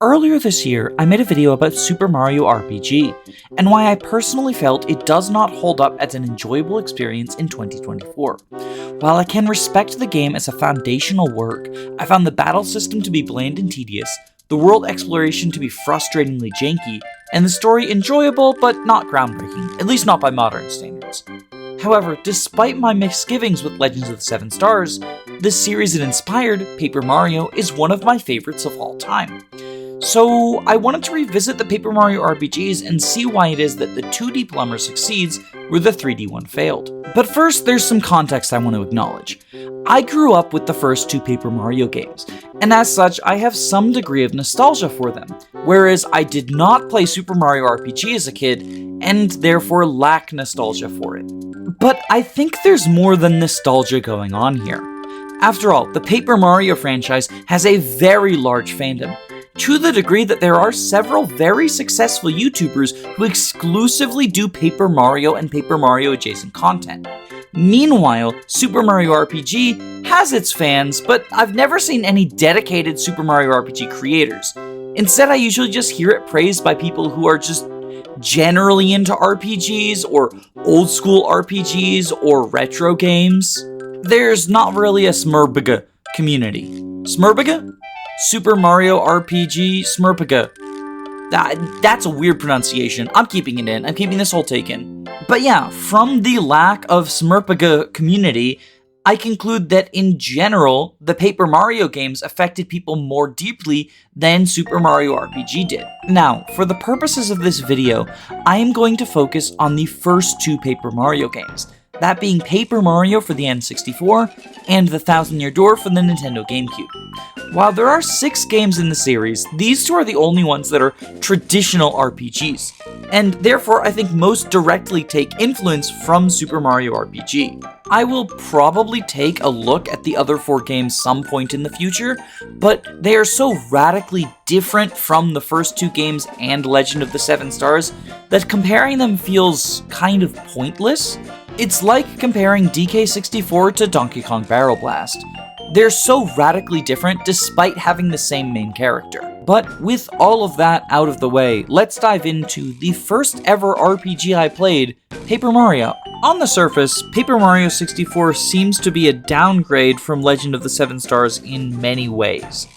Earlier this year, I made a video about Super Mario RPG, and why I personally felt it does not hold up as an enjoyable experience in 2024. While I can respect the game as a foundational work, I found the battle system to be bland and tedious, the world exploration to be frustratingly janky, and the story enjoyable but not groundbreaking, at least not by modern standards. However, despite my misgivings with Legends of the Seven Stars, the series it inspired, Paper Mario, is one of my favorites of all time. So I wanted to revisit the Paper Mario RPGs and see why it is that the 2D plumber succeeds where the 3D one failed. But first, there's some context I want to acknowledge. I grew up with the first two Paper Mario games, and as such, I have some degree of nostalgia for them, whereas I did not play Super Mario RPG as a kid, and therefore lack nostalgia for it. But I think there's more than nostalgia going on here. After all, the Paper Mario franchise has a very large fandom, to the degree that there are several very successful YouTubers who exclusively do Paper Mario and Paper Mario adjacent content. Meanwhile, Super Mario RPG has its fans, but I've never seen any dedicated Super Mario RPG creators. Instead, I usually just hear it praised by people who are just generally into RPGs, or old school RPGs, or retro games. There's not really a SMRPG community. SMRPG? Super Mario RPG Smurpiga. That's a weird pronunciation. I'm keeping it in. I'm keeping this whole take in. But yeah, from the lack of Smurpiga community, I conclude that in general, the Paper Mario games affected people more deeply than Super Mario RPG did. Now, for the purposes of this video, I am going to focus on the first two Paper Mario games, that being Paper Mario for the N64 and the Thousand Year Door for the Nintendo GameCube. While there are 6 games in the series, these two are the only ones that are traditional RPGs, and therefore I think most directly take influence from Super Mario RPG. I will probably take a look at the other 4 games some point in the future, but they are so radically different from the first 2 games and Legend of the Seven Stars that comparing them feels kind of pointless. It's like comparing DK64 to Donkey Kong Barrel Blast. They're so radically different despite having the same main character. But with all of that out of the way, let's dive into the first ever RPG I played, Paper Mario. On the surface, Paper Mario 64 seems to be a downgrade from Legend of the Seven Stars in many ways.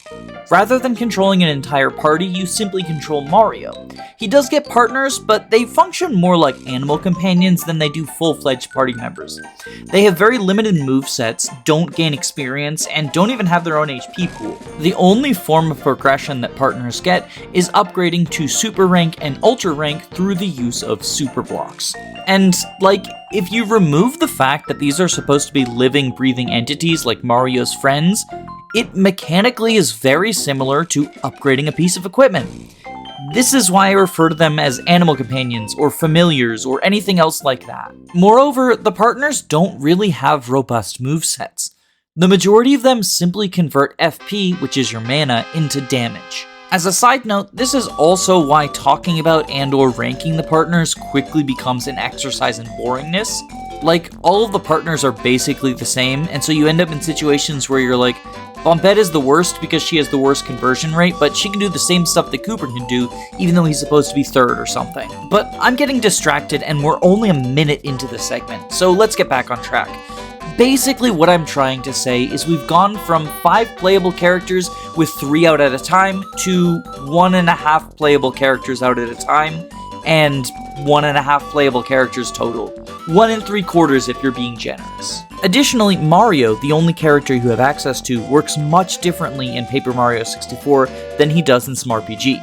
Rather than controlling an entire party, you simply control Mario. He does get partners, but they function more like animal companions than they do full-fledged party members. They have very limited movesets, don't gain experience, and don't even have their own HP pool. The only form of progression that partners get is upgrading to Super Rank and Ultra Rank through the use of Super Blocks. And, if you remove the fact that these are supposed to be living, breathing entities like Mario's friends, it mechanically is very similar to upgrading a piece of equipment. This is why I refer to them as animal companions, or familiars, or anything else like that. Moreover, the partners don't really have robust movesets. The majority of them simply convert FP, which is your mana, into damage. As a side note, this is also why talking about and/or ranking the partners quickly becomes an exercise in boringness. All of the partners are basically the same, and so you end up in situations where you're like, Bombette is the worst because she has the worst conversion rate, but she can do the same stuff that Cooper can do, even though he's supposed to be third or something. But I'm getting distracted, and we're only a minute into this segment, so let's get back on track. Basically, what I'm trying to say is we've gone from 5 playable characters with 3 out at a time to 1.5 playable characters out at a time, and 1.5 playable characters total. 1 3/4 if you're being generous. Additionally, Mario, the only character you have access to, works much differently in Paper Mario 64 than he does in SMRPG.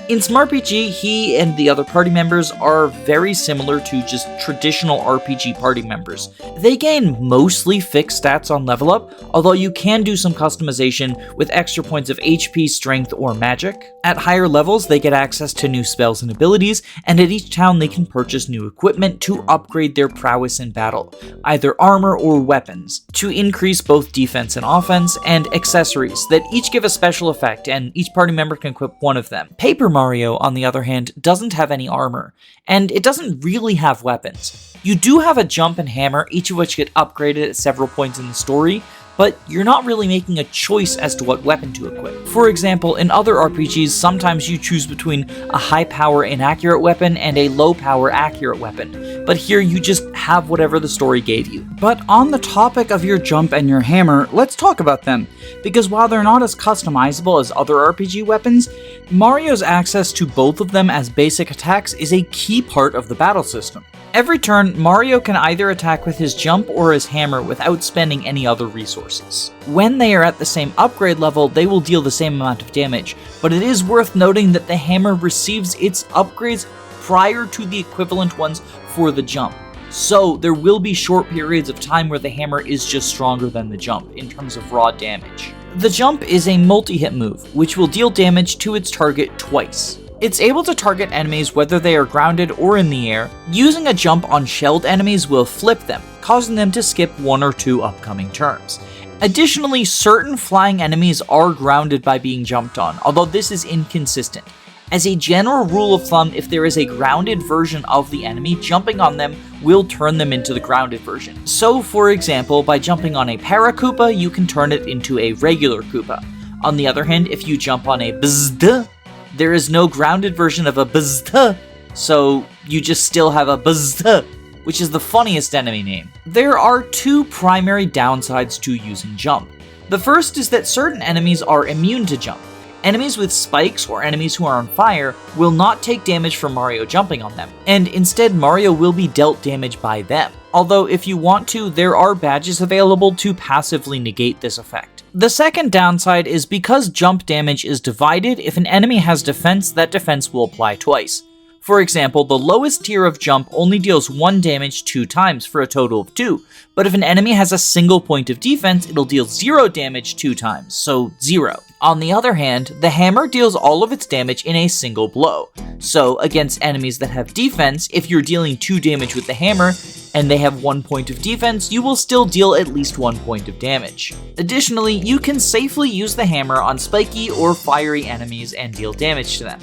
In SMRPG, he and the other party members are very similar to just traditional RPG party members. They gain mostly fixed stats on level up, although you can do some customization with extra points of HP, strength, or magic. At higher levels, they get access to new spells and abilities, and at each town they can purchase new equipment to upgrade their prowess in battle, either armor or weapons, to increase both defense and offense, and accessories that each give a special effect, and each party member can equip one of them. Paper Mario, on the other hand, doesn't have any armor, and it doesn't really have weapons. You do have a jump and hammer, each of which get upgraded at several points in the story, but you're not really making a choice as to what weapon to equip. For example, in other RPGs, sometimes you choose between a high-power inaccurate weapon and a low-power accurate weapon, but here you just have whatever the story gave you. But on the topic of your jump and your hammer, let's talk about them, because while they're not as customizable as other RPG weapons, Mario's access to both of them as basic attacks is a key part of the battle system. Every turn, Mario can either attack with his jump or his hammer without spending any other resources. When they are at the same upgrade level, they will deal the same amount of damage, but it is worth noting that the hammer receives its upgrades prior to the equivalent ones for the jump. So there will be short periods of time where the hammer is just stronger than the jump in terms of raw damage. The jump is a multi-hit move, which will deal damage to its target twice. It's able to target enemies whether they are grounded or in the air. Using a jump on shelled enemies will flip them, causing them to skip 1 or 2 upcoming turns. Additionally, certain flying enemies are grounded by being jumped on, although this is inconsistent. As a general rule of thumb, if there is a grounded version of the enemy, jumping on them will turn them into the grounded version. So, for example, by jumping on a Para Koopa, you can turn it into a regular Koopa. On the other hand, if you jump on a Bzd, there is no grounded version of a Bzd, so you just still have a Bzd, which is the funniest enemy name. There are 2 primary downsides to using jump. The first is that certain enemies are immune to jump. Enemies with spikes or enemies who are on fire will not take damage from Mario jumping on them, and instead Mario will be dealt damage by them. Although if you want to, there are badges available to passively negate this effect. The second downside is because jump damage is divided, if an enemy has defense, that defense will apply twice. For example, the lowest tier of jump only deals 1 damage 2 times for a total of 2, but if an enemy has a single point of defense, it'll deal 0 damage 2 times, so 0. On the other hand, the hammer deals all of its damage in a single blow. So against enemies that have defense, if you're dealing 2 damage with the hammer, and they have 1 point of defense, you will still deal at least 1 point of damage. Additionally, you can safely use the hammer on spiky or fiery enemies and deal damage to them.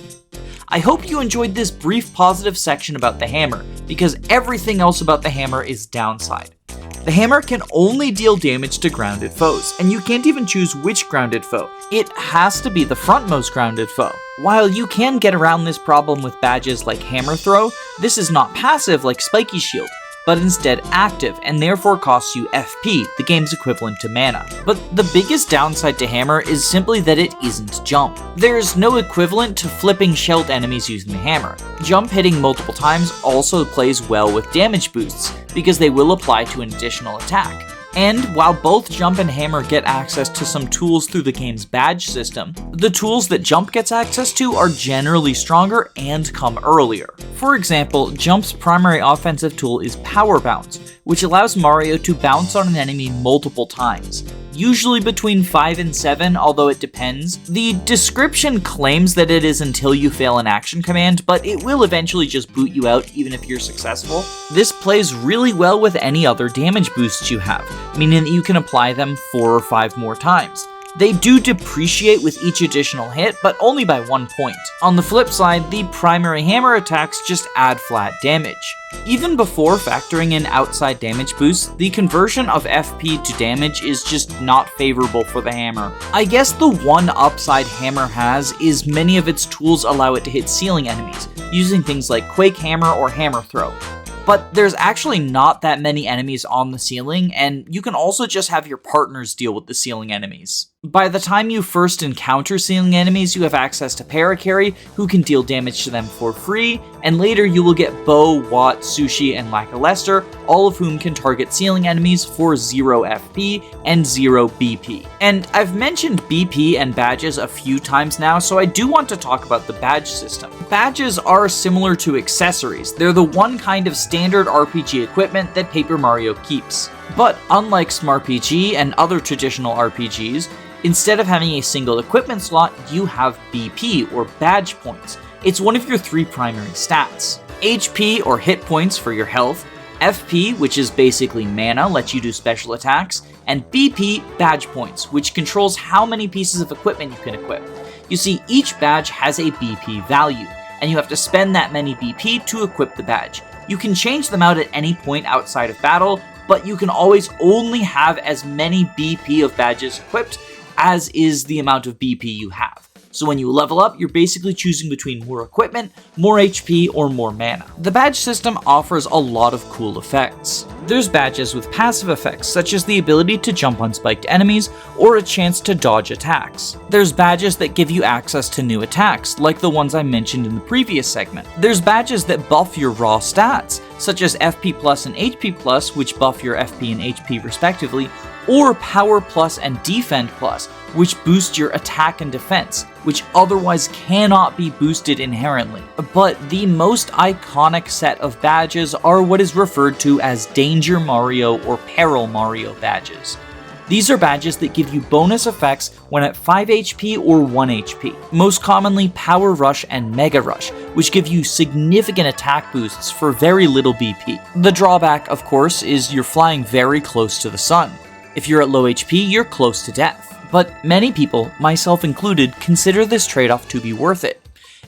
I hope you enjoyed this brief positive section about the hammer, because everything else about the hammer is downside. The hammer can only deal damage to grounded foes, and you can't even choose which grounded foe. It has to be the frontmost grounded foe. While you can get around this problem with badges like Hammer Throw, this is not passive like Spiky Shield, but instead active, and therefore costs you FP, the game's equivalent to mana. But the biggest downside to Hammer is simply that it isn't jump. There's no equivalent to flipping shelled enemies using the hammer. Jump hitting multiple times also plays well with damage boosts, because they will apply to an additional attack. And while both Jump and Hammer get access to some tools through the game's badge system, the tools that Jump gets access to are generally stronger and come earlier. For example, Jump's primary offensive tool is Power Bounce, which allows Mario to bounce on an enemy multiple times, usually between 5 and 7, although it depends. The description claims that it is until you fail an action command, but it will eventually just boot you out even if you're successful. This plays really well with any other damage boosts you have, meaning that you can apply them 4 or 5 more times. They do depreciate with each additional hit, but only by 1 point. On the flip side, the primary hammer attacks just add flat damage. Even before factoring in outside damage boosts, the conversion of FP to damage is just not favorable for the hammer. I guess the one upside Hammer has is many of its tools allow it to hit ceiling enemies, using things like Quake Hammer or Hammer Throw. But there's actually not that many enemies on the ceiling, and you can also just have your partners deal with the ceiling enemies. By the time you first encounter ceiling enemies, you have access to Paracarry, who can deal damage to them for free, and later you will get Bo, Watt, Sushi, and Lackluster, all of whom can target ceiling enemies for 0 FP and 0 BP. And I've mentioned BP and badges a few times now, so I do want to talk about the badge system. Badges are similar to accessories. They're the one kind of standard RPG equipment that Paper Mario keeps. But unlike SMRPG and other traditional RPGs, instead of having a single equipment slot, you have BP, or badge points. It's one of your 3 primary stats. HP, or hit points for your health, FP, which is basically mana, lets you do special attacks, and BP, badge points, which controls how many pieces of equipment you can equip. You see, each badge has a BP value, and you have to spend that many BP to equip the badge. You can change them out at any point outside of battle, but you can always only have as many BP of badges equipped as is the amount of BP you have. So when you level up, you're basically choosing between more equipment, more HP, or more mana. The badge system offers a lot of cool effects. There's badges with passive effects, such as the ability to jump on spiked enemies, or a chance to dodge attacks. There's badges that give you access to new attacks, like the ones I mentioned in the previous segment. There's badges that buff your raw stats, such as FP Plus and HP Plus, which buff your FP and HP respectively, or Power Plus and Defend Plus, which boost your attack and defense, which otherwise cannot be boosted inherently. But the most iconic set of badges are what is referred to as Danger Mario or Peril Mario badges. These are badges that give you bonus effects when at 5 HP or 1 HP, most commonly Power Rush and Mega Rush, which give you significant attack boosts for very little BP. The drawback, of course, is you're flying very close to the sun. If you're at low HP, you're close to death. But many people, myself included, consider this trade-off to be worth it.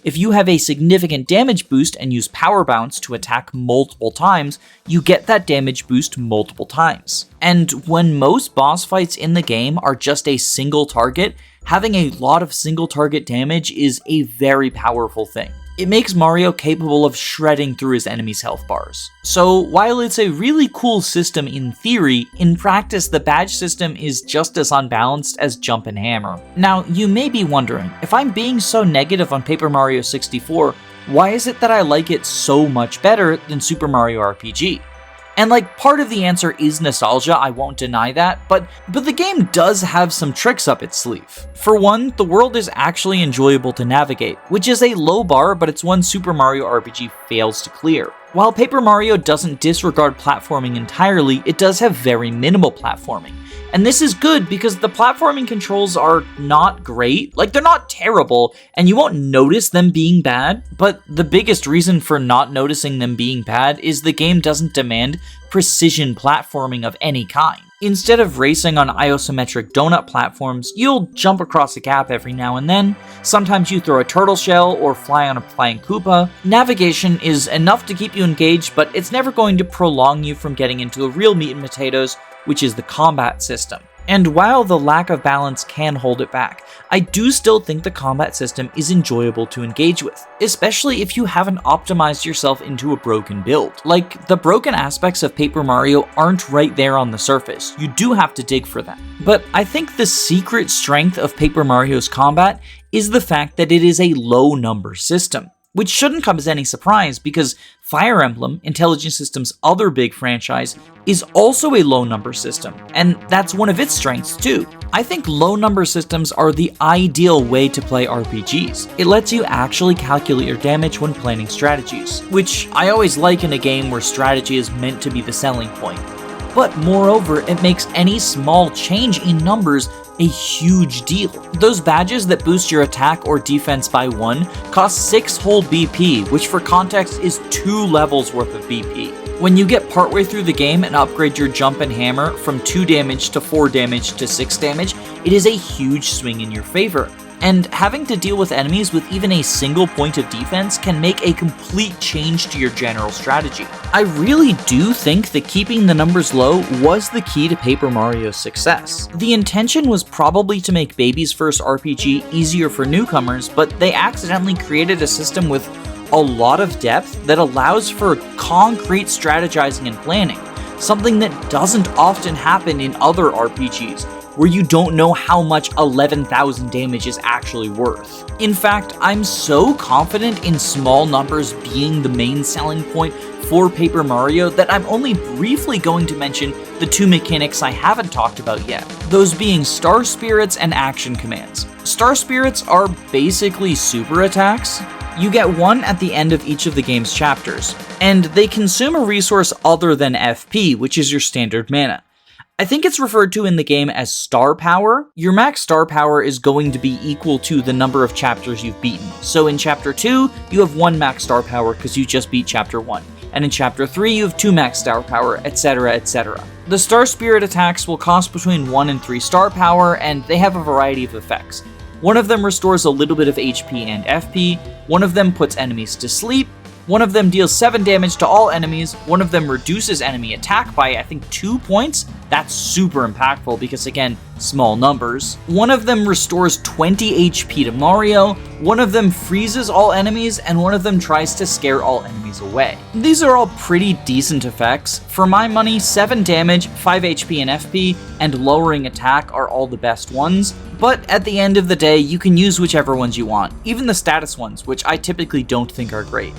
If you have a significant damage boost and use Power Bounce to attack multiple times, you get that damage boost multiple times. And when most boss fights in the game are just a single target, having a lot of single target damage is a very powerful thing. It makes Mario capable of shredding through his enemies' health bars. So while it's a really cool system in theory, in practice the badge system is just as unbalanced as Jump and Hammer. Now, you may be wondering, if I'm being so negative on Paper Mario 64, why is it that I like it so much better than Super Mario RPG? And part of the answer is nostalgia, I won't deny that, but the game does have some tricks up its sleeve. For one, the world is actually enjoyable to navigate, which is a low bar, but it's one Super Mario RPG fails to clear. While Paper Mario doesn't disregard platforming entirely, it does have very minimal platforming. And this is good because the platforming controls are not great, they're not terrible, and you won't notice them being bad, but the biggest reason for not noticing them being bad is the game doesn't demand precision platforming of any kind. Instead of racing on isometric donut platforms, you'll jump across a gap every now and then, sometimes you throw a turtle shell or fly on a flying Koopa. Navigation is enough to keep you engaged, but it's never going to prolong you from getting into the real meat and potatoes, which is the combat system. And while the lack of balance can hold it back, I do still think the combat system is enjoyable to engage with, especially if you haven't optimized yourself into a broken build. The broken aspects of Paper Mario aren't right there on the surface, you do have to dig for them. But I think the secret strength of Paper Mario's combat is the fact that it is a low number system, which shouldn't come as any surprise because Fire Emblem, Intelligent System's other big franchise, is also a low number system, and that's one of its strengths too. I think low number systems are the ideal way to play RPGs. It lets you actually calculate your damage when planning strategies, which I always like in a game where strategy is meant to be the selling point. But moreover, it makes any small change in numbers a huge deal. Those badges that boost your attack or defense by 1 cost 6 whole BP, which for context is 2 levels worth of BP. When you get partway through the game and upgrade your Jump and Hammer from 2 damage to 4 damage to 6 damage, it is a huge swing in your favor. And having to deal with enemies with even a single point of defense can make a complete change to your general strategy. I really do think that keeping the numbers low was the key to Paper Mario's success. The intention was probably to make Baby's first RPG easier for newcomers, but they accidentally created a system with a lot of depth that allows for concrete strategizing and planning, something that doesn't often happen in other RPGs, where you don't know how much 11,000 damage is actually worth. In fact, I'm so confident in small numbers being the main selling point for Paper Mario that I'm only briefly going to mention the 2 mechanics I haven't talked about yet, those being Star Spirits and Action Commands. Star Spirits are basically super attacks. You get 1 at the end of each of the game's chapters, and they consume a resource other than FP, which is your standard mana. I think it's referred to in the game as star power. Your max star power is going to be equal to the number of chapters you've beaten. So in chapter 2, you have 1 max star power because you just beat chapter 1. And in chapter 3, you have 2 max star power, etc, etc. The Star Spirit attacks will cost between 1 and 3 star power, and they have a variety of effects. One of them restores a little bit of HP and FP, one of them puts enemies to sleep, One of them deals 7 damage to all enemies, one of them reduces enemy attack by, I think, 2 points. That's super impactful because, again, small numbers. One of them restores 20 HP to Mario, one of them freezes all enemies, and one of them tries to scare all enemies away. These are all pretty decent effects. For my money, 7 damage, 5 HP and FP, and lowering attack are all the best ones, but at the end of the day, you can use whichever ones you want, even the status ones, which I typically don't think are great.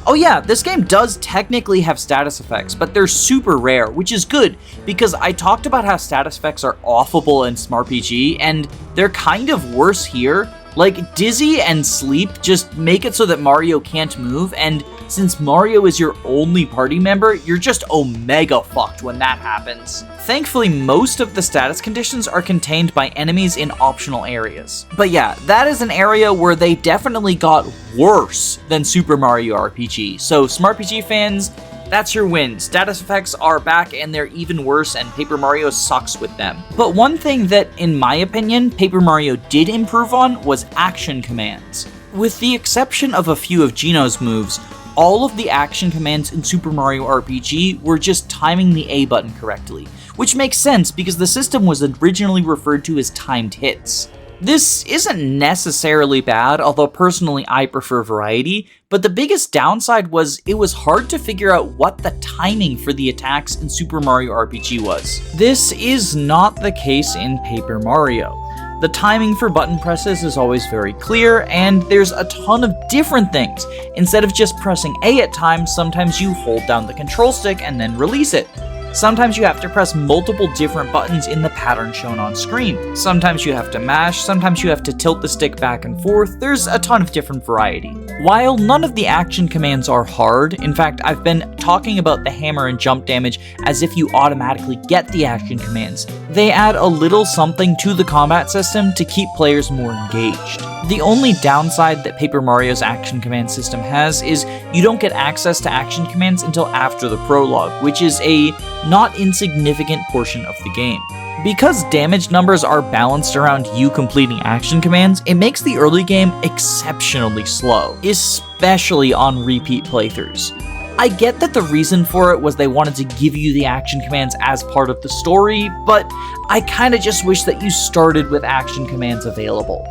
Oh yeah, this game does technically have status effects, but they're super rare, which is good, because I talked about how status effects are awful in SMRPG, and they're kind of worse here. Like, Dizzy and Sleep just make it so that Mario can't move, and since Mario is your only party member, you're just omega fucked when that happens. Thankfully, most of the status conditions are contained by enemies in optional areas. But yeah, that is an area where they definitely got worse than Super Mario RPG. So SMRPG fans, that's your win. Status effects are back and they're even worse, and Paper Mario sucks with them. But one thing that, in my opinion, Paper Mario did improve on was action commands. With the exception of a few of Gino's moves, all of the action commands in Super Mario RPG were just timing the A button correctly, which makes sense because the system was originally referred to as timed hits. This isn't necessarily bad, although personally I prefer variety, but the biggest downside was it was hard to figure out what the timing for the attacks in Super Mario RPG was. This is not the case in Paper Mario. The timing for button presses is always very clear, and there's a ton of different things. Instead of just pressing A at times, sometimes you hold down the control stick and then release it. Sometimes you have to press multiple different buttons in the pattern shown on screen. Sometimes you have to mash, sometimes you have to tilt the stick back and forth. There's a ton of different variety. While none of the action commands are hard, in fact, I've been talking about the hammer and jump damage as if you automatically get the action commands. They add a little something to the combat system to keep players more engaged. The only downside that Paper Mario's action command system has is you don't get access to action commands until after the prologue, which is a not insignificant portion of the game. Because damage numbers are balanced around you completing action commands, it makes the early game exceptionally slow, especially on repeat playthroughs. I get that the reason for it was they wanted to give you the action commands as part of the story, but I kinda just wish that you started with action commands available.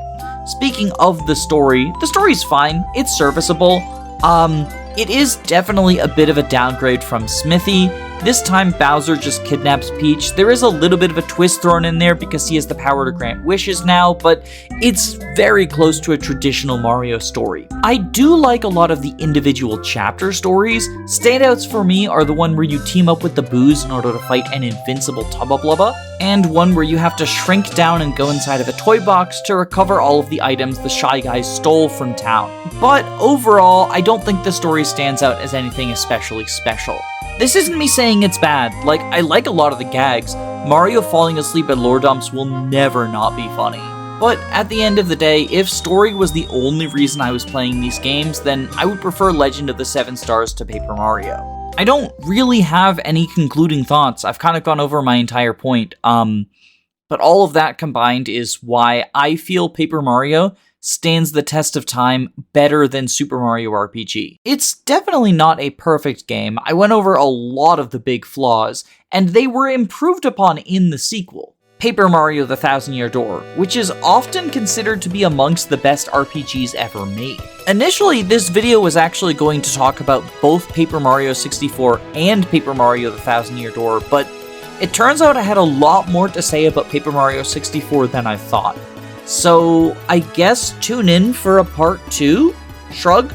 Speaking of the story's fine, it's serviceable. It is definitely a bit of a downgrade from Smithy. This time Bowser just kidnaps Peach. There is a little bit of a twist thrown in there because he has the power to grant wishes now, but it's very close to a traditional Mario story. I do like a lot of the individual chapter stories. Standouts for me are the one where you team up with the Boos in order to fight an invincible Tubba Blubba, and one where you have to shrink down and go inside of a toy box to recover all of the items the Shy Guys stole from town. But overall, I don't think the story stands out as anything especially special. This isn't me saying it's bad. Like, I like a lot of the gags. Mario falling asleep at lore dumps will never not be funny. But at the end of the day, if story was the only reason I was playing these games, then I would prefer Legend of the Seven Stars to Paper Mario. I don't really have any concluding thoughts. I've kind of gone over my entire point. But all of that combined is why I feel Paper Mario stands the test of time better than Super Mario RPG. It's definitely not a perfect game. I went over a lot of the big flaws, and they were improved upon in the sequel, Paper Mario: The Thousand-Year Door, which is often considered to be amongst the best RPGs ever made. Initially, this video was actually going to talk about both Paper Mario 64 and Paper Mario: The Thousand-Year Door, but it turns out I had a lot more to say about Paper Mario 64 than I thought. So I guess tune in for a part 2? Shrug?